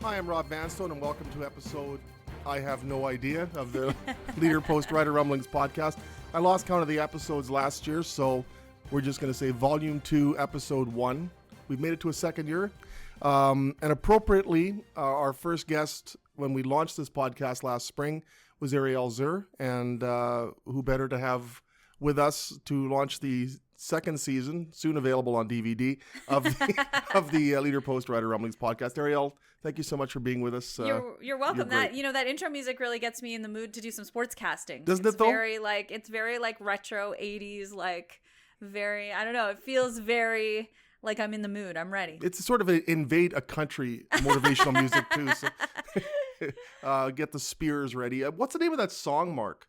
Hi, I'm Rob Vanstone, and welcome to episode, I have no idea, of the Leader Post Rider Rumblings podcast. I lost count of the episodes last year, so we're just going to say Volume 2, Episode 1. We've made it to a second year. And appropriately, our first guest when we launched this podcast last spring was Ariel Zur, and who better to have with us to launch the second season, soon available on DVD, of the Leader Post Rider Rumblings podcast. Ariel, thank you so much for being with us. You're welcome. That intro music really gets me in the mood to do some sports casting. Doesn't it though? It's very retro 80s, very, I don't know, it feels very like I'm in the mood. I'm ready. It's sort of an invade a country motivational music too. So get the spears ready. What's the name of that song, Mark?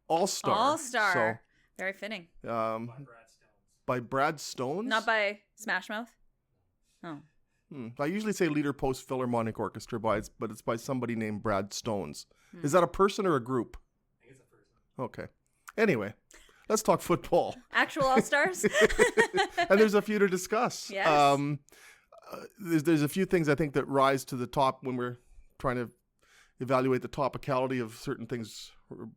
All-Star. So, very fitting. By Brad Stones? Not by Smash Mouth? Oh. I usually say Leader Post Philharmonic Orchestra, but it's by somebody named Brad Stones. Is that a person or a group? I think it's a person. Okay. Anyway, let's talk football. Actual All-Stars? And there's a few to discuss. Yes. There's a few things I think that rise to the top when we're trying to evaluate the topicality of certain things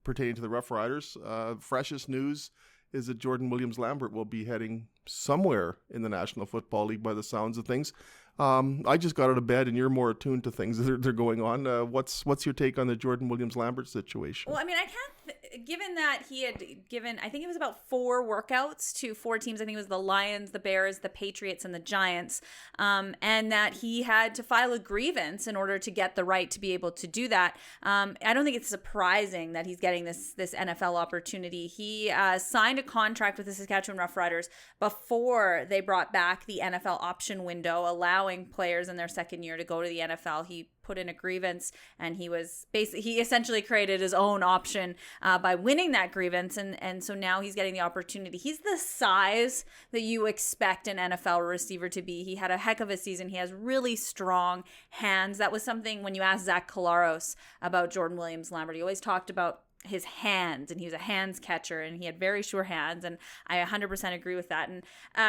pertaining to the Rough Riders. Freshest news is that Jordan Williams-Lambert will be heading somewhere in the National Football League by the sounds of things. I just got out of bed and you're more attuned to things that are going on. What's your take on the Jordan Williams-Lambert situation? Well, I mean, I can't, given that he had given, I think it was about 4 workouts to 4 teams. I think it was the Lions, the Bears, the Patriots, and the Giants. And that he had to file a grievance in order to get the right to be able to do that. I don't think it's surprising that he's getting this NFL opportunity. He signed a contract with the Saskatchewan-Roughriders before they brought back the NFL option window, allowing players in their second year to go to the NFL. He put in a grievance, and he essentially created his own option by winning that grievance, and so now he's getting the opportunity. He's the size that you expect an NFL receiver to be. He had a heck of a season. He has really strong hands. That was something when you asked Zach Collaros about Jordan Williams-Lambert. He always talked about his hands, and he was a hands catcher, and he had very sure hands, and I 100% agree with that. And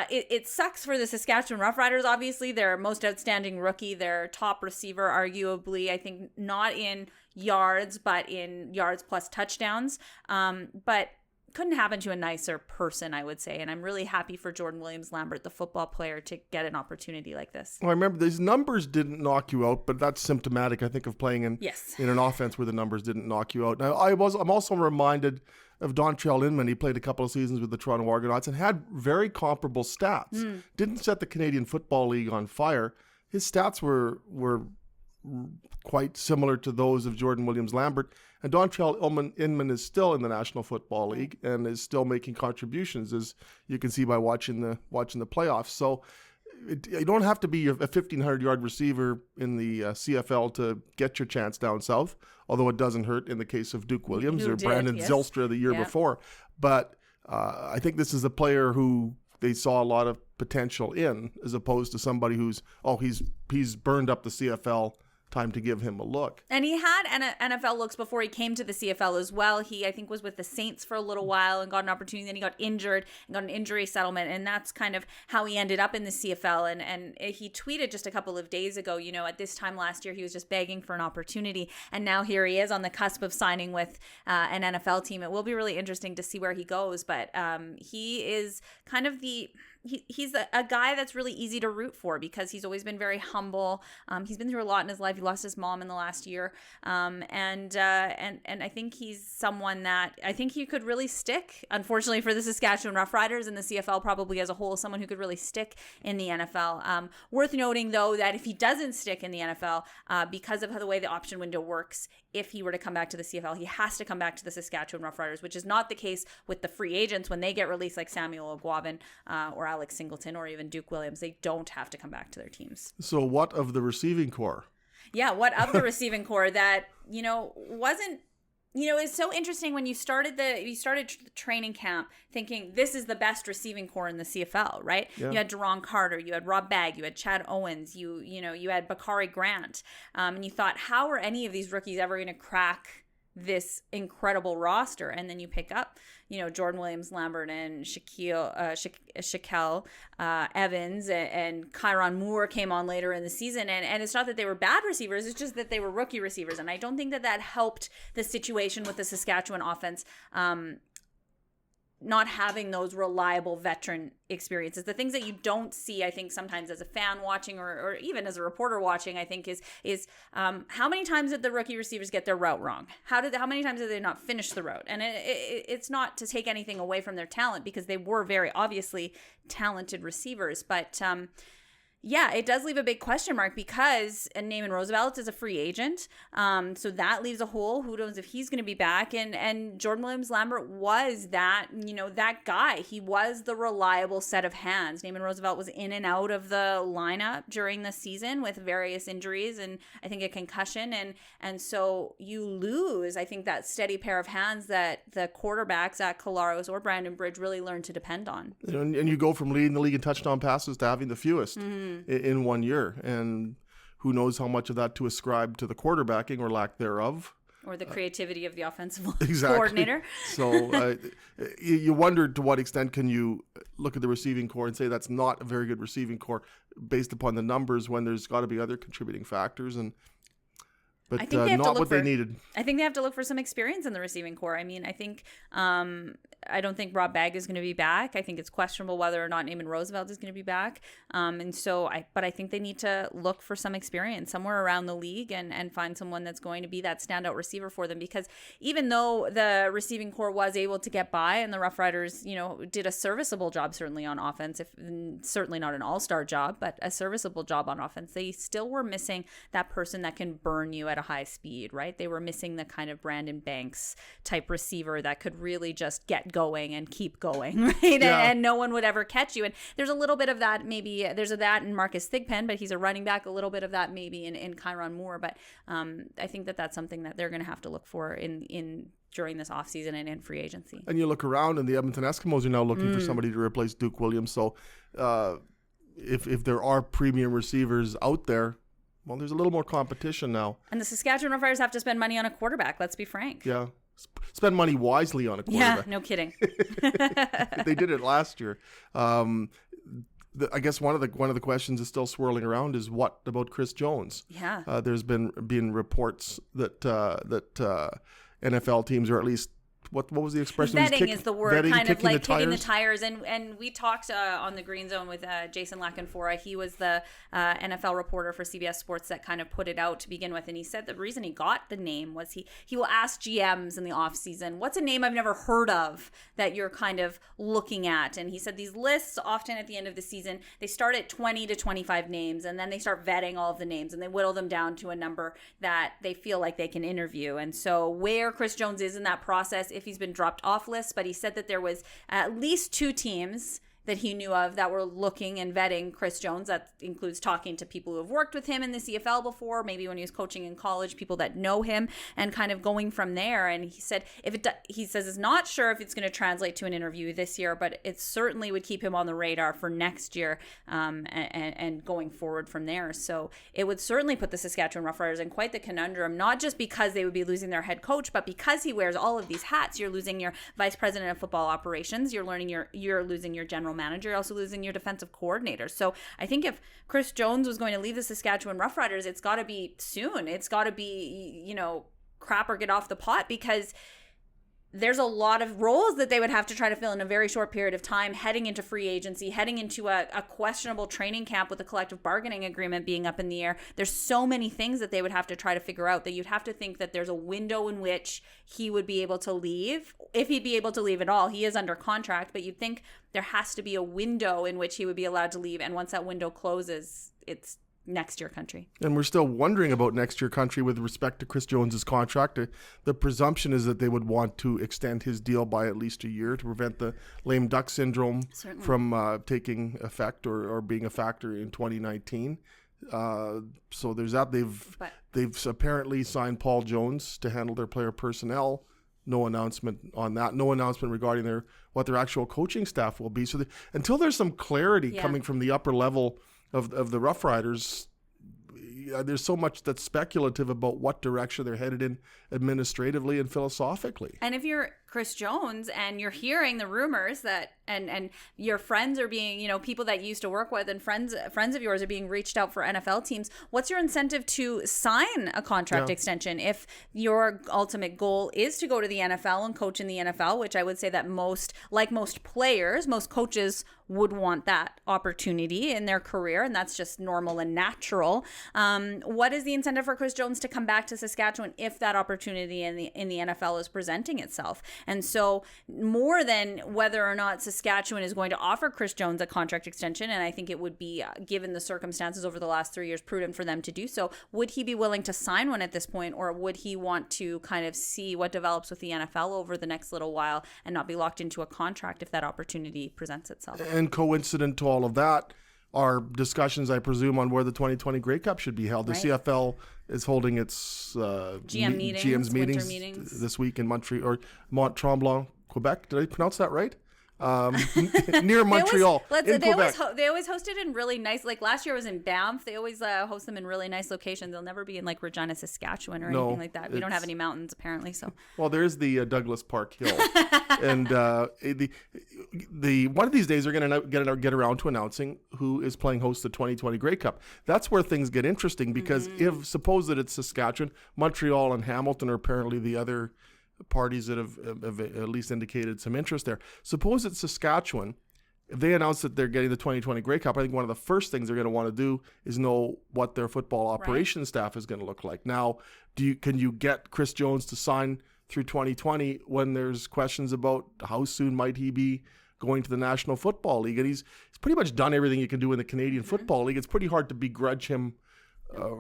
it sucks for the Saskatchewan Roughriders. Obviously, their most outstanding rookie, their top receiver, arguably, I think not in yards, but in yards plus touchdowns. But couldn't happen to a nicer person, I would say. And I'm really happy for Jordan Williams-Lambert, the football player, to get an opportunity like this. Well, I remember these numbers didn't knock you out, but that's symptomatic, I think, of playing in an offense where the numbers didn't knock you out. Now, I'm also reminded of Dontrell Inman. He played a couple of seasons with the Toronto Argonauts and had very comparable stats. Didn't set the Canadian Football League on fire. His stats were quite similar to those of Jordan Williams-Lambert. And Dontrell Inman is still in the National Football League and is still making contributions, as you can see by watching the playoffs. So you don't have to be a 1,500-yard receiver in the CFL to get your chance down south, although it doesn't hurt in the case of Duke Williams Brandon Zylstra the year before. But I think this is a player who they saw a lot of potential in, as opposed to somebody who's, he's burned up the CFL, time to give him a look. And he had NFL looks before he came to the CFL as well. He, I think, was with the Saints for a little while and got an opportunity. Then he got injured and got an injury settlement. And that's kind of how he ended up in the CFL. And he tweeted just a couple of days ago, at this time last year, he was just begging for an opportunity. And now here he is on the cusp of signing with an NFL team. It will be really interesting to see where he goes. But he is kind of he's a guy that's really easy to root for because he's always been very humble. He's been through a lot in his life. He lost his mom in the last year. And I think he's someone that I think he could really stick, unfortunately for the Saskatchewan Roughriders and the CFL probably as a whole, someone who could really stick in the NFL. Worth noting, though, that if he doesn't stick in the NFL, because of the way the option window works, if he were to come back to the CFL, he has to come back to the Saskatchewan Roughriders, which is not the case with the free agents. When they get released, like Samuel Ogwavin or Alex Singleton or even Duke Williams, they don't have to come back to their teams. So what of the receiving core? Yeah, what of the receiving core that, wasn't, it's so interesting when you started training camp thinking this is the best receiving core in the CFL, right? Yeah. You had Deron Carter, you had Rob Bagg, you had Chad Owens, you had Bakari Grant, and you thought, how are any of these rookies ever going to crack this incredible roster. And then you pick up, Jordan Williams, Lambert, and Shaquille Evans, and Kyron Moore came on later in the season. And it's not that they were bad receivers, it's just that they were rookie receivers. And I don't think that helped the situation with the Saskatchewan offense. Not having those reliable veteran experiences. The things that you don't see, I think, sometimes as a fan watching or even as a reporter watching, I think is how many times did the rookie receivers get their route wrong? How many times did they not finish the route? And it's not to take anything away from their talent, because they were very obviously talented receivers. But yeah, it does leave a big question mark, because Naaman Roosevelt is a free agent. So that leaves a hole. Who knows if he's going to be back? And Jordan Williams Lambert was that guy. He was the reliable set of hands. Naaman Roosevelt was in and out of the lineup during the season with various injuries and I think a concussion. And so you lose, I think, that steady pair of hands that the quarterbacks at Colaros or Brandon Bridge really learned to depend on. And you go from leading the league in touchdown passes to having the fewest. In 1 year, and who knows how much of that to ascribe to the quarterbacking or lack thereof, or the creativity of the offensive Exactly. coordinator. So you wonder to what extent can you look at the receiving core and say that's not a very good receiving core based upon the numbers, when there's got to be other contributing factors. But not what they needed. I think they have to look for some experience in the receiving core. I mean, I think I don't think Rob Bagg is going to be back. I think it's questionable whether or not Naaman Roosevelt is going to be back. But I think they need to look for some experience somewhere around the league and find someone that's going to be that standout receiver for them. Because even though the receiving core was able to get by and the Rough Riders, did a serviceable job certainly on offense, if certainly not an all-star job, but a serviceable job on offense, they still were missing that person that can burn you at a high speed, right? They were missing the kind of Brandon Banks type receiver that could really just get going and keep going, right? Yeah. And no one would ever catch you. And there's a little bit of that, maybe there's that in Marcus Thigpen, but he's a running back, a little bit of that maybe in Kyron Moore. But I think that's something that they're going to have to look for in during this offseason and in free agency. And you look around and the Edmonton Eskimos are now looking for somebody to replace Duke Williams. So if there are premium receivers out there, well, there's a little more competition now. And the Saskatchewan Roughriders have to spend money on a quarterback, let's be frank. Yeah. Spend money wisely on a quarterback. Yeah, no kidding. They did it last year. I guess one of the questions is still swirling around is what about Chris Jones? Yeah. There's been reports that NFL teams, or at least what was the expression? Vetting is the word, kind of like kicking the tires. And we talked on the Green Zone with Jason Lackenfora. He was the NFL reporter for CBS Sports that kind of put it out to begin with. And he said the reason he got the name was he will ask GMs in the offseason, what's a name I've never heard of that you're kind of looking at? And he said these lists often at the end of the season, they start at 20 to 25 names, and then they start vetting all of the names, and they whittle them down to a number that they feel like they can interview. And so where Chris Jones is in that process, if he's been dropped off lists, but he said that there was at least 2 teams that he knew of that were looking and vetting Chris Jones. That includes talking to people who have worked with him in the CFL before, maybe when he was coaching in college, people that know him, and kind of going from there. And he said he says it's not sure if it's going to translate to an interview this year, but it certainly would keep him on the radar for next year and going forward from there. So it would certainly put the Saskatchewan Roughriders in quite the conundrum, not just because they would be losing their head coach, but because he wears all of these hats. You're losing your vice president of football operations. You're losing your general manager. You're also losing your defensive coordinator. So I think if Chris Jones was going to leave the Saskatchewan Roughriders, it's got to be soon. It's got to be, crap or get off the pot, because there's a lot of roles that they would have to try to fill in a very short period of time, heading into free agency, heading into a questionable training camp with a collective bargaining agreement being up in the air. There's so many things that they would have to try to figure out that you'd have to think that there's a window in which he would be able to leave, if he'd be able to leave at all. He is under contract, but you'd think there has to be a window in which he would be allowed to leave. And once that window closes, it's next year country. And we're still wondering about next year country with respect to Chris Jones's contract. The presumption is that they would want to extend his deal by at least a year to prevent the lame duck syndrome from taking effect or being a factor in 2019. So there's that. They've apparently signed Paul Jones to handle their player personnel. No announcement on that. No announcement regarding what their actual coaching staff will be. So until there's some clarity coming from the upper level of the Rough Riders, there's so much that's speculative about what direction they're headed in administratively and philosophically. And if you're Chris Jones and you're hearing the rumors that and your friends are being, people that you used to work with and friends of yours are being reached out for NFL teams, what's your incentive to sign a contract extension if your ultimate goal is to go to the NFL and coach in the NFL, which I would say that most players, most coaches would want that opportunity in their career, and that's just normal and natural. What is the incentive for Chris Jones to come back to Saskatchewan if that opportunity in the NFL is presenting itself? And so more than whether or not Saskatchewan is going to offer Chris Jones a contract extension, and I think it would be, given the circumstances over the last 3 years, prudent for them to do so, would he be willing to sign one at this point, or would he want to kind of see what develops with the NFL over the next little while and not be locked into a contract if that opportunity presents itself? And coincident to all of that are discussions, I presume, on where the 2020 Grey Cup should be held. The CFL is holding its GM's meetings this week in Mont Tremblant, Quebec. Did I pronounce that right? Near Montreal. They always host it in really nice, like last year was in Banff. They always host them in really nice locations. They'll never be in like Regina, Saskatchewan or anything like that. We don't have any mountains apparently. So well, there's the Douglas Park Hill, and the one of these days they're going to get around to announcing who is playing host to the 2020 Grey Cup. That's where things get interesting because if suppose that it's Saskatchewan, Montreal, and Hamilton are apparently the other parties that have at least indicated some interest there. Suppose it's Saskatchewan. If they announce that they're getting the 2020 Grey Cup, I think one of the first things they're going to want to do is know what their football operations staff is going to look like. Now, can you get Chris Jones to sign through 2020 when there's questions about how soon might he be going to the National Football League? And he's pretty much done everything he can do in the Canadian Football League. It's pretty hard to begrudge him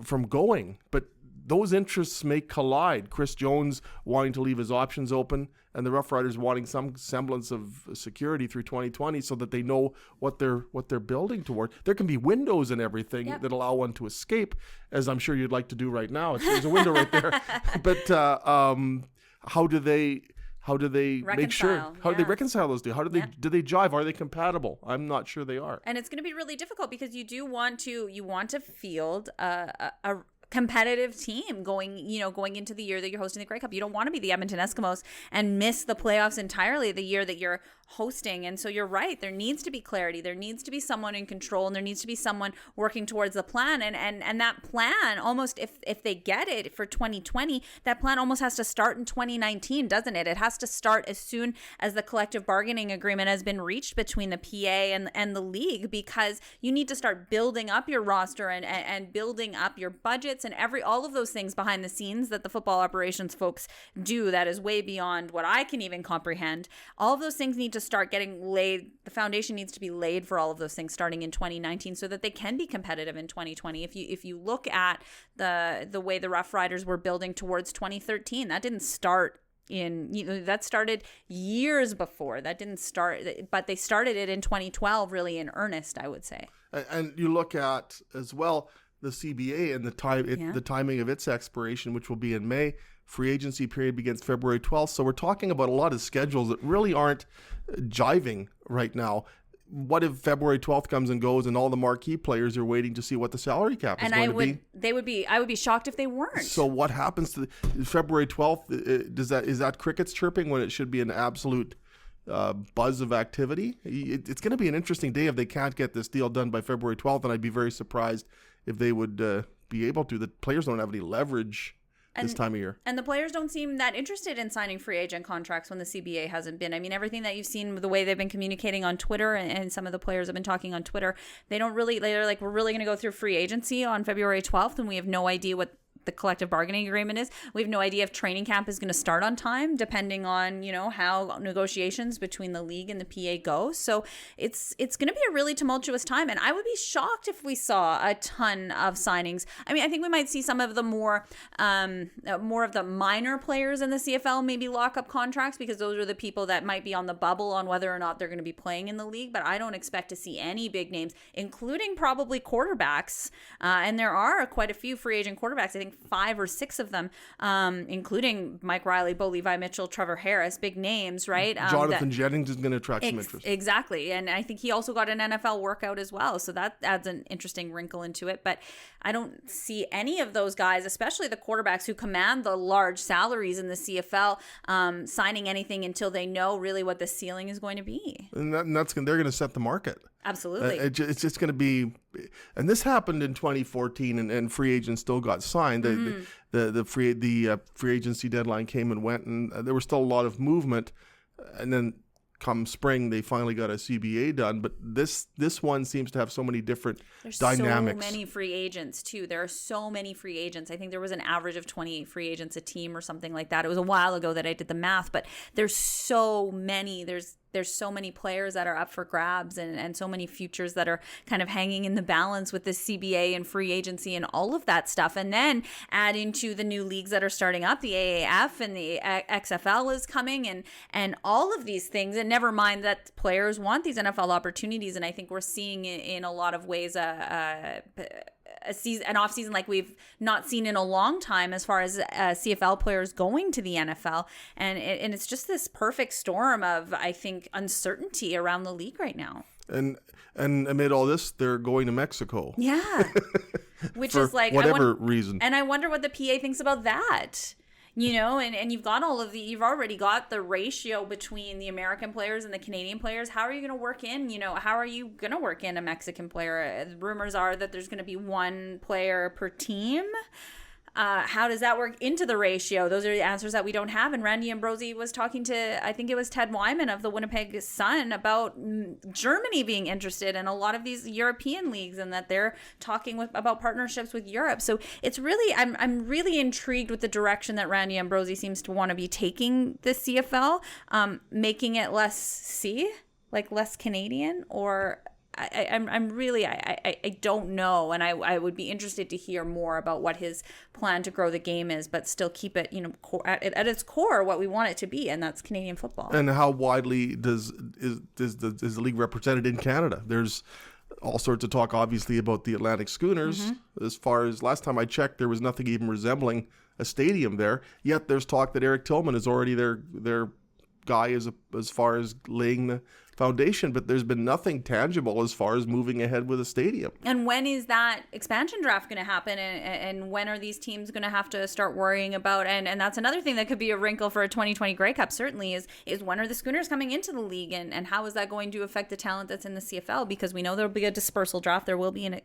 from going, but those interests may collide. Chris Jones wanting to leave his options open and the Rough Riders wanting some semblance of security through 2020 so that they know what they're building toward. There can be windows and everything that allow one to escape, as I'm sure you'd like to do right now. There's a window right there. But how do they make sure? How do they reconcile those two? How do they jive? Are they compatible? I'm not sure they are. And it's going to be really difficult because you want to field a competitive team going into the year that you're hosting the Grey Cup. You don't want to be the Edmonton Eskimos and miss the playoffs entirely the year that you're hosting. And so you're right. There needs to be clarity. There needs to be someone in control, and there needs to be someone working towards the plan. And that plan almost, if they get it for 2020, that plan almost has to start in 2019, doesn't it? It has to start as soon as the collective bargaining agreement has been reached between the PA and the league, because you need to start building up your roster and building up your budgets and all of those things behind the scenes that the football operations folks do that is way beyond what I can even comprehend. All of those things need to start getting laid. The foundation needs to be laid for all of those things starting in 2019 so that they can be competitive in 2020. If you look at the way the Rough Riders were building towards 2013, that didn't start that started years before. That didn't start, but they started it in 2012 really in earnest, I would say. And you look at as well the CBA and the timing of its expiration, which will be in May. Free agency period begins February 12th. So we're talking about a lot of schedules that really aren't jiving right now. What if February 12th comes and goes and all the marquee players are waiting to see what the salary cap is going to be? I would be shocked if they weren't. So what happens to February 12th? Is that crickets chirping when it should be an absolute buzz of activity? It's going to be an interesting day if they can't get this deal done by February 12th, and I'd be very surprised if they would be able to. The players don't have any leverage this time of year. And the players don't seem that interested in signing free agent contracts when the CBA hasn't been. I mean, everything that you've seen, the way they've been communicating on Twitter, and some of the players have been talking on Twitter, they're like, we're really going to go through free agency on February 12th, and we have no idea what the collective bargaining agreement is. We have no idea if training camp is going to start on time, depending on, how negotiations between the league and the PA go. So it's going to be a really tumultuous time. And I would be shocked if we saw a ton of signings. I mean, I think we might see some of the more of the minor players in the CFL maybe lock up contracts, because those are the people that might be on the bubble on whether or not they're going to be playing in the league. But I don't expect to see any big names, including probably quarterbacks. And there are quite a few free agent quarterbacks. I think think 5 or 6 of them, including Mike Riley, Bo Levi Mitchell, Trevor Harris, big names, right? Jonathan Jennings is going to attract some interest. Exactly. And I think he also got an NFL workout as well. So that adds an interesting wrinkle into it. But I don't see any of those guys, especially the quarterbacks who command the large salaries in the CFL, signing anything until they know really what the ceiling is going to be. And they're going to set the market. Absolutely. It's just going to be, and this happened in 2014, and free agents still got signed. The free agency deadline came and went, and there was still a lot of movement. And then come spring, they finally got a CBA done. But this one seems to have so many different dynamics. So many free agents too. There are so many free agents. I think there was an average of 28 free agents a team or something like that. It was a while ago that I did the math, but there's so many. There's so many players that are up for grabs and so many futures that are kind of hanging in the balance with this CBA and free agency and all of that stuff. And then add into the new leagues that are starting up, the AAF and the XFL is coming and all of these things. And never mind that players want these NFL opportunities. And I think we're seeing in a lot of ways an off season like we've not seen in a long time as far as CFL players going to the NFL, and it's just this perfect storm of, I think, uncertainty around the league right now. And amid all this, they're going to Mexico. Yeah, which is like whatever reason. And I wonder what the PA thinks about that. You know, and you've got you've already got the ratio between the American players and the Canadian players. How are you going to work in, how are you going to work in a Mexican player? The rumors are that there's going to be 1 player per team. How does that work into the ratio? Those are the answers that we don't have. And Randy Ambrosie was talking to, I think it was Ted Wyman of the Winnipeg Sun, about Germany being interested in a lot of these European leagues, and that they're talking about partnerships with Europe. So it's really, I'm really intrigued with the direction that Randy Ambrosie seems to want to be taking the CFL, making it less less Canadian, or I'm really, I don't know, and I would be interested to hear more about what his plan to grow the game is, but still keep it, at its core what we want it to be, and that's Canadian football. And how widely is the league represented in Canada? There's all sorts of talk, obviously, about the Atlantic Schooners. Mm-hmm. As far as last time I checked, there was nothing even resembling a stadium there. Yet there's talk that Eric Tillman is already their guy as far as laying the foundation, but there's been nothing tangible as far as moving ahead with a stadium. And when is that expansion draft going to happen, and when are these teams going to have to start worrying about, and that's another thing that could be a wrinkle for a 2020 Grey Cup, certainly, is when are the Schooners coming into the league, and how is that going to affect the talent that's in the CFL? Because we know there'll be a dispersal draft, there will be an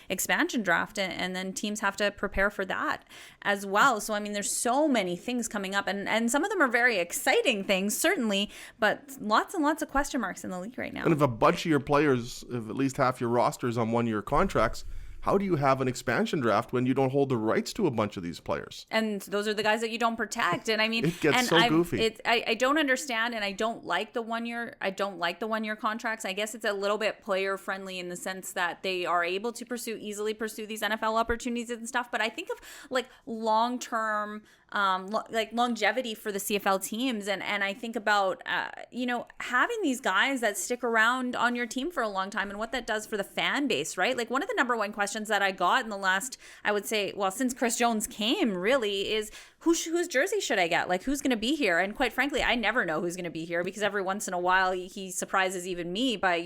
expansion draft, and then teams have to prepare for that as well. So I mean, there's so many things coming up, and some of them are very exciting things, certainly, but lots and lots of question marks in the league right now. And if a bunch of your players, if at least half your rosters on 1-year contracts, how do you have an expansion draft when you don't hold the rights to a bunch of these players? And those are the guys that you don't protect. And I mean, it gets so goofy. I don't understand, and I don't like the 1-year. I don't like the 1-year contracts. I guess it's a little bit player friendly in the sense that they are able to easily pursue these NFL opportunities and stuff. But I think of like long term, like longevity for the CFL teams, and I think about having these guys that stick around on your team for a long time, and what that does for the fan base, right? Like, one of the number one questions that I got in the last, I would say, well, since Chris Jones came, really, is whose jersey should I get? Like, who's going to be here? And quite frankly, I never know who's going to be here, because every once in a while he surprises even me by,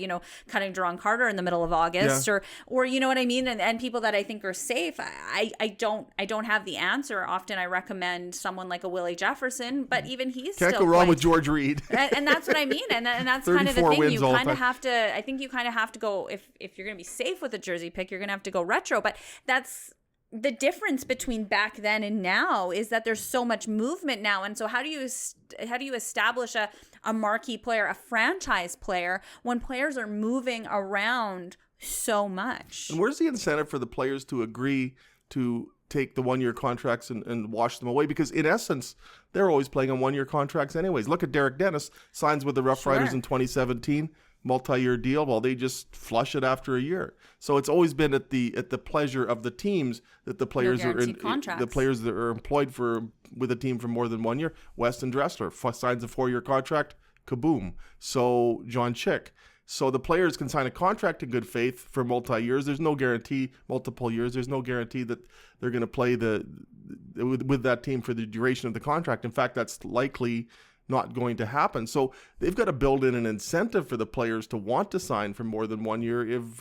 cutting Jerron Carter in the middle of August, or you know what I mean? And people that I think are safe, I don't have the answer. Often I recommend someone like a Willie Jefferson, but even he's can't still go wrong with George Reed. and that's what I mean. And that's kind of the thing. You kind of have to, I think you kind of have to go, if you're going to be safe with a jersey pick, you're going to have to go retro. But that's the difference between back then and now, is that there's so much movement now. And so how do you establish a marquee player, a franchise player, when players are moving around so much? And where's the incentive for the players to agree to take the 1-year contracts and wash them away? Because in essence, they're always playing on 1-year contracts anyways. Look at Derek Dennis, signs with the Rough Riders in 2017, multi-year deal. Well, they just flush it after a year. So it's always been at the pleasure of the teams that the players the players that are employed with a team for more than 1 year. Weston Dressler signs a 4-year contract, kaboom. So John Chick So the players can sign a contract in good faith for multi-years. There's no guarantee, multiple years. There's no guarantee that they're going to play with that team for the duration of the contract. In fact, that's likely not going to happen. So they've got to build in an incentive for the players to want to sign for more than 1 year if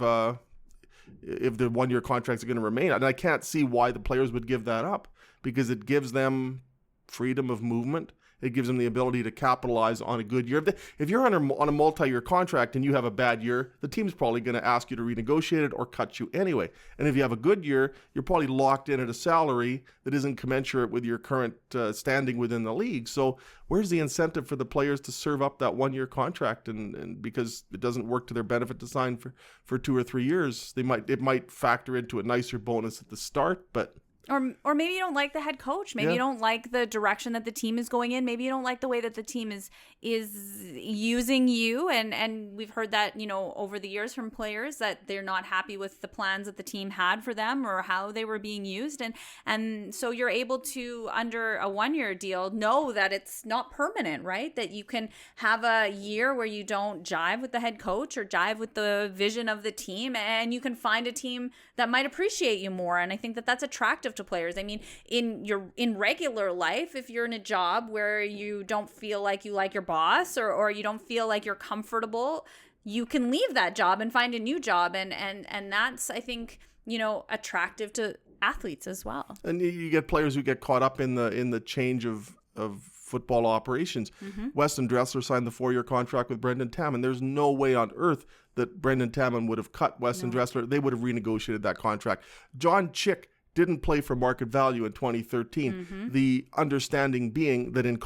the 1 year contracts are going to remain. And I can't see why the players would give that up, because it gives them freedom of movement. It gives them the ability to capitalize on a good year. If you're on a multi-year contract and you have a bad year, the team's probably going to ask you to renegotiate it or cut you anyway. And if you have a good year, you're probably locked in at a salary that isn't commensurate with your current standing within the league. So where's the incentive for the players to serve up that 1 year contract? And because it doesn't work to their benefit to sign for 2 or 3 years, it might factor into a nicer bonus at the start, but... Or maybe you don't like the head coach. Maybe you don't like the direction that the team is going in. Maybe you don't like the way that the team is using you. And we've heard that, over the years from players, that they're not happy with the plans that the team had for them or how they were being used. And so you're able to, under a 1 year deal, know that it's not permanent, right? That you can have a year where you don't jive with the head coach or jive with the vision of the team, and you can find a team that might appreciate you more. And I think that that's attractive to players. I mean, in regular life, if you're in a job where you don't feel like you like your boss or you don't feel like you're comfortable, you can leave that job and find a new job. And that's, I think, attractive to athletes as well. And you get players who get caught up in the change of football operations. Mm-hmm. Weston Dressler signed the 4-year contract with Brendan Taman. There's no way on earth that Brendan Taman would have cut Weston Dressler. They would have renegotiated that contract. John Chick didn't play for market value in 2013. Mm-hmm. The understanding being that in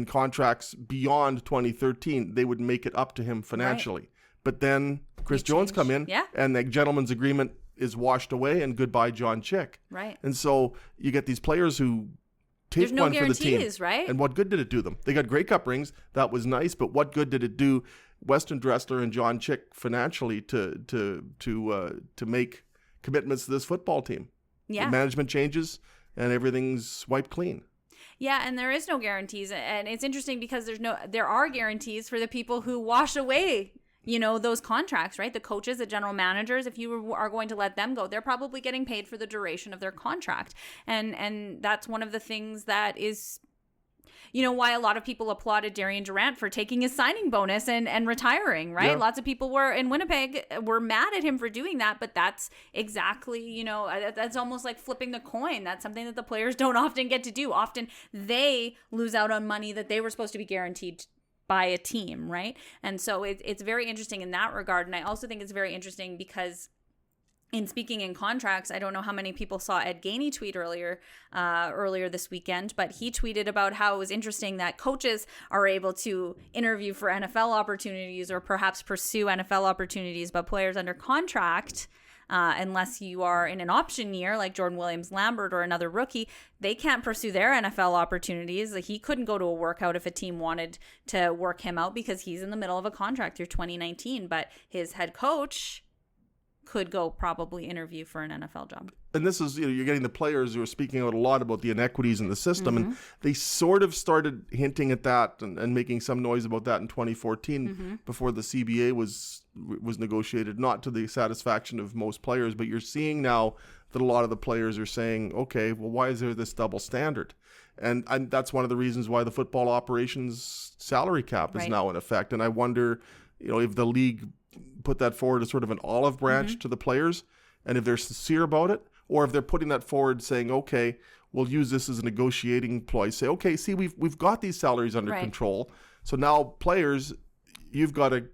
contracts beyond 2013, they would make it up to him financially. Right. But then Chris Jones come in, and the gentleman's agreement is washed away, and goodbye John Chick. Right. And so you get these players who take one for the team. Right? And what good did it do them? They got Grey Cup rings. That was nice, but what good did it do Weston Dressler and John Chick financially to make commitments to this football team? Yeah. The management changes and everything's wiped clean. Yeah, and there is no guarantees, and it's interesting because there are guarantees for the people who wash away those contracts, right? The coaches, the general managers, if you are going to let them go, they're probably getting paid for the duration of their contract. And that's one of the things that is, why a lot of people applauded Darian Durant for taking his signing bonus and retiring, right? Yeah. Lots of people in Winnipeg were mad at him for doing that, but that's exactly, that's almost like flipping the coin. That's something that the players don't often get to do. Often they lose out on money that they were supposed to be guaranteed by a team, right? And so it's very interesting in that regard. And I also think it's very interesting because in speaking in contracts, I don't know how many people saw Ed Gainey tweet earlier this weekend, but he tweeted about how it was interesting that coaches are able to interview for NFL opportunities or perhaps pursue NFL opportunities, but players under contract, unless you are in an option year like Jordan Williams, Lambert, or another rookie, they can't pursue their NFL opportunities. Like, he couldn't go to a workout if a team wanted to work him out because he's in the middle of a contract through 2019, but his head coach could go probably interview for an NFL job. And this is, you're getting the players who are speaking out a lot about the inequities in the system. Mm-hmm. And they sort of started hinting at that and making some noise about that in 2014 before the CBA was negotiated, not to the satisfaction of most players. But you're seeing now that a lot of the players are saying, okay, well, why is there this double standard? And that's one of the reasons why the football operations salary cap is now in effect. And I wonder, if the league put that forward as sort of an olive branch to the players, and if they're sincere about it, or if they're putting that forward saying, okay, we'll use this as a negotiating ploy. Say, okay, see, we've got these salaries under control. So now players, you've got to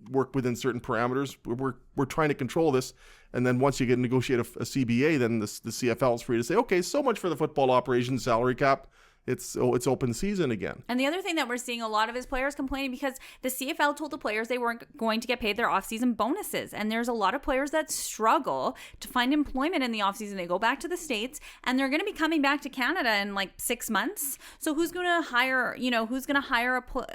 work within certain parameters. We're trying to control this. And then once you get negotiate a CBA, then the CFL is free to say, okay, so much for the football operations salary cap. It's open season again. And the other thing that we're seeing a lot of is players complaining because the CFL told the players they weren't going to get paid their off-season bonuses. And there's a lot of players that struggle to find employment in the off-season. They go back to the States and they're going to be coming back to Canada in like 6 months. So who's going to hire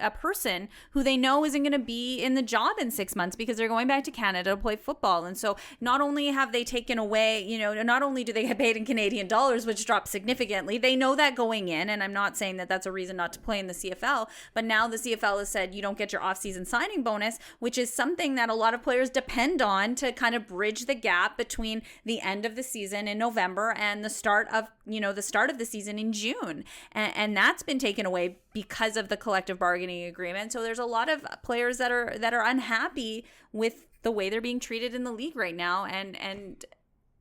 a person who they know isn't going to be in the job in 6 months because they're going back to Canada to play football. And so not only have they taken away, not only do they get paid in Canadian dollars, which dropped significantly, they know that going in. and I'm not saying that that's a reason not to play in the CFL, but now the CFL has said you don't get your off-season signing bonus, which is something that a lot of players depend on to kind of bridge the gap between the end of the season in November and the start of the season in June. And that's been taken away because of the collective bargaining agreement. So there's a lot of players that are unhappy with the way they're being treated in the league right now, and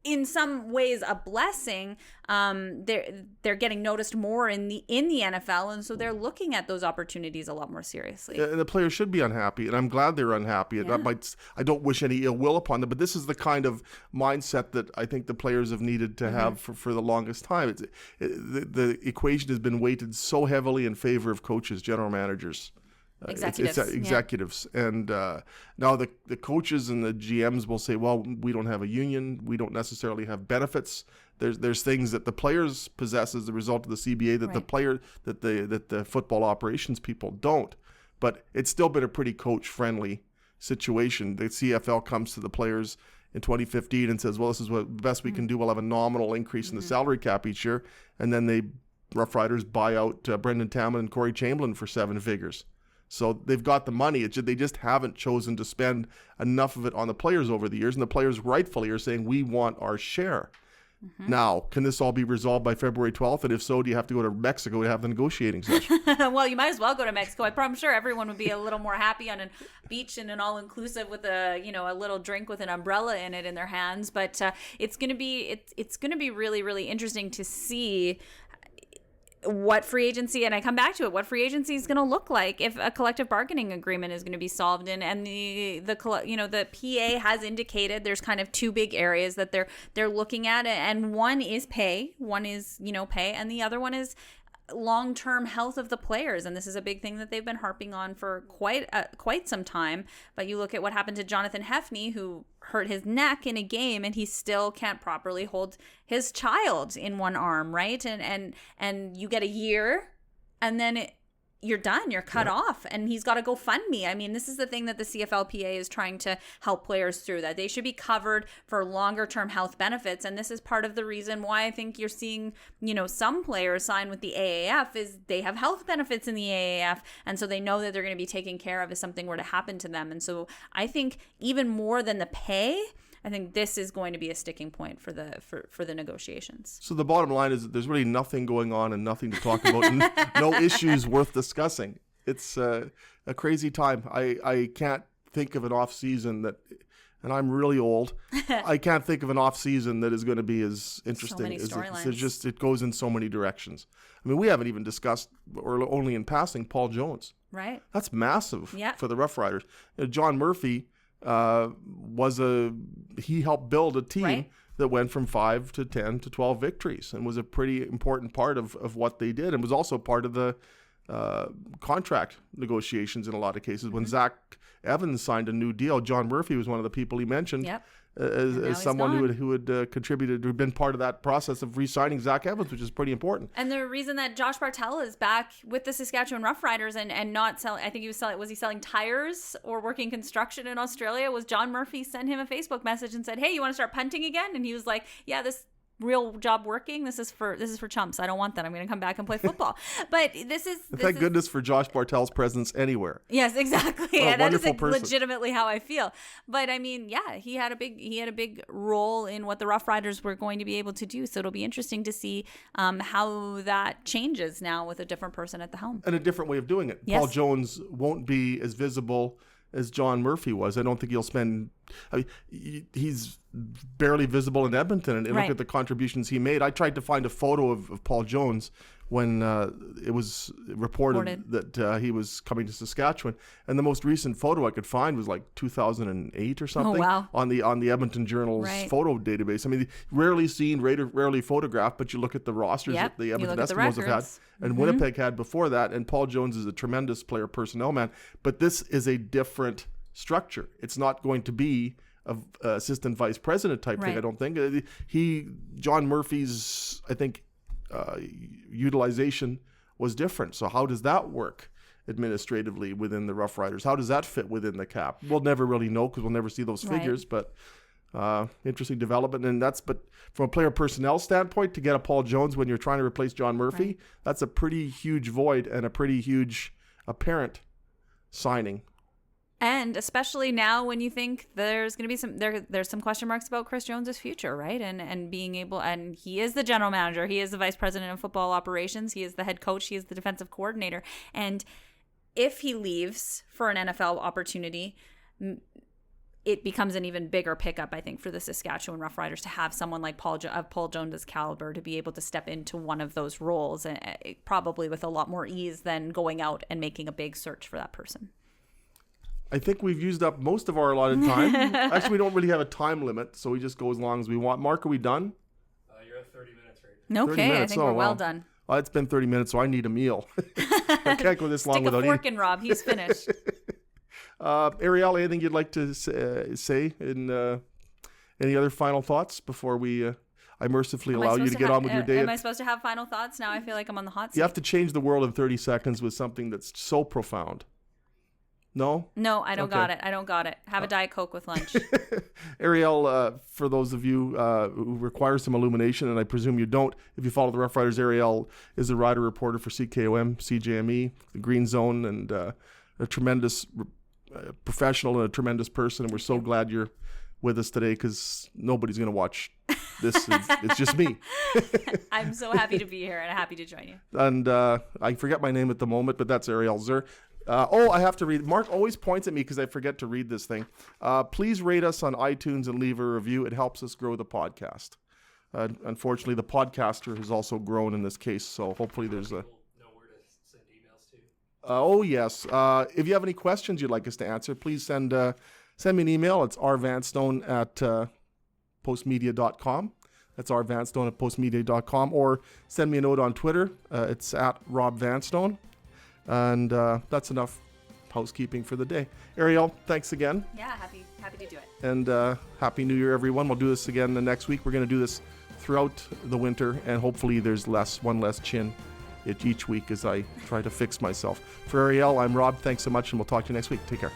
in some ways a blessing. They're getting noticed more in the NFL, and so they're looking at those opportunities a lot more seriously. Yeah, and the players should be unhappy, and I'm glad they're unhappy. Yeah. I don't wish any ill will upon them, but this is the kind of mindset that I think the players have needed to have for the longest time. The equation has been weighted so heavily in favor of coaches, general managers. Executives. And now the coaches and the GMs will say, well, we don't have a union, we don't necessarily have benefits. There's things that the players possess as a result of the CBA that the football operations people don't. But it's still been a pretty coach friendly situation. The CFL comes to the players in 2015 and says, well, this is what best we can do. We'll have a nominal increase in the salary cap each year. And then the Rough Riders buy out Brendan Tamlin and Corey Chamberlain for 7 figures. So they've got the money. They just haven't chosen to spend enough of it on the players over the years. And the players rightfully are saying, we want our share. Now, can this all be resolved by February 12th? And if so, do you have to go to Mexico to have the negotiating session? Well, you might as well go to Mexico. I'm sure everyone would be a little more happy on a beach and an all-inclusive with a little drink with an umbrella in it in their hands. But it's going to be really, really interesting to see what free agency, and I come back to it, what free agency is going to look like if a collective bargaining agreement is going to be solved. And the PA has indicated there's kind of 2 big areas that they're looking at, and one is pay, and the other one is long-term health of the players. And this is a big thing that they've been harping on for quite some time. But you look at what happened to Jonathan Hefney, who hurt his neck in a game, and he still can't properly hold his child in one arm, right? And you get a year, and then you're done. You're cut off, and he's got to go fund me. I mean, this is the thing that the CFLPA is trying to help players through, that they should be covered for longer term health benefits. And this is part of the reason why I think you're seeing, some players sign with the AAF is they have health benefits in the AAF. And so they know that they're going to be taken care of if something were to happen to them. And so I think even more than the pay, I think this is going to be a sticking point for the negotiations. So the bottom line is that there's really nothing going on and nothing to talk about, and no issues worth discussing. It's a crazy time. I can't think of an off season that, and I'm really old, I can't think of an off season that is going to be as interesting. So many storylines. It goes in so many directions. I mean, we haven't even discussed, or only in passing, Paul Jones. Right. That's massive for the Rough Riders. John Murphy he helped build a team that went from 5 to 10 to 12 victories, and was a pretty important part of what they did, and was also part of the contract negotiations in a lot of cases. When Zach Evans signed a new deal, John Murphy was one of the people he mentioned as someone who had contributed, who had been part of that process of re-signing Zach Evans, which is pretty important. And the reason that Josh Bartel is back with the Saskatchewan-Roughriders and not selling, I think was he selling tires or working construction in Australia, was John Murphy sent him a Facebook message and said, hey, you want to start punting again? And he was like, yeah, this real job working, this is for chumps. I don't want that. I'm going to come back and play football. But thank goodness for Josh Bartel's presence anywhere. Yes, exactly. Yeah, that is legitimately how I feel. But I mean, he had a big role in what the Rough Riders were going to be able to do. So it'll be interesting to see how that changes now with a different person at the helm and a different way of doing it. Yes. Paul Jones won't be as visible as John Murphy was. I don't think he's barely visible in Edmonton, and look at the contributions he made. I tried to find a photo of Paul Jones when it was reported that he was coming to Saskatchewan, and the most recent photo I could find was like 2008 or something. Oh, wow. on the Edmonton Journal's photo database. I mean, rarely seen, rarely photographed, but you look at the rosters that the Edmonton Eskimos have had, and Winnipeg had before that, and Paul Jones is a tremendous player personnel man, but this is a different structure. It's not going to be a assistant vice president type thing, I don't think. John Murphy's, I think, utilization was different. So how does that work administratively within the Rough Riders? How does that fit within the cap? We'll never really know because we'll never see those figures, but Interesting development, but from a player personnel standpoint, to get a Paul Jones when you're trying to replace John Murphy, right. That's a pretty huge void and a pretty huge apparent signing. And especially now when you think there's going to be there's some question marks about Chris Jones's future, right? And being able, and he is the general manager, he is the vice president of football operations, he is the head coach, he is the defensive coordinator. And if he leaves for an NFL opportunity, it becomes an even bigger pickup, I think, for the Saskatchewan-Roughriders to have someone like Paul Jones' caliber to be able to step into one of those roles, probably with a lot more ease than going out and making a big search for that person. I think we've used up most of our allotted time. Actually, we don't really have a time limit, so we just go as long as we want. Mark, are we done? You're at 30 minutes right now. Okay, 30 minutes. I think we're well done. It's been 30 minutes, so I need a meal. I can't go this long without eating. Stick a fork in Rob. He's finished. Ariel, anything you'd like to say in any other final thoughts before I mercifully allow you to get on with your day? Am I supposed to have final thoughts? Now I feel like I'm on the hot seat. You have to change the world in 30 seconds with something that's so profound. No? No, I don't got it. I don't got it. Have a Diet Coke with lunch. Ariel, for those of you who require some illumination, and I presume you don't, if you follow the Rough Riders, Ariel is a rider reporter for CKOM, CJME, the Green Zone, and a tremendous professional and a tremendous person. And we're so glad you're with us today because nobody's going to watch this. It's just me. I'm so happy to be here and happy to join you. And I forget my name at the moment, but that's Ariel Zur. I have to read. Mark always points at me because I forget to read this thing. Please rate us on iTunes and leave a review. It helps us grow the podcast. Unfortunately, the podcaster has also grown in this case, so hopefully there's a... know where to send emails to. Yes. If you have any questions you'd like us to answer, please send me an email. It's rvanstone at postmedia.com. That's rvanstone at postmedia.com. Or send me a note on Twitter. It's at Rob Vanstone. And that's enough housekeeping for the day. Ariel, thanks again. Yeah, happy to do it. And Happy New Year, everyone. We'll do this again the next week. We're going to do this throughout the winter, and hopefully there's one less chin each week as I try to fix myself. For Ariel, I'm Rob. Thanks so much, and we'll talk to you next week. Take care.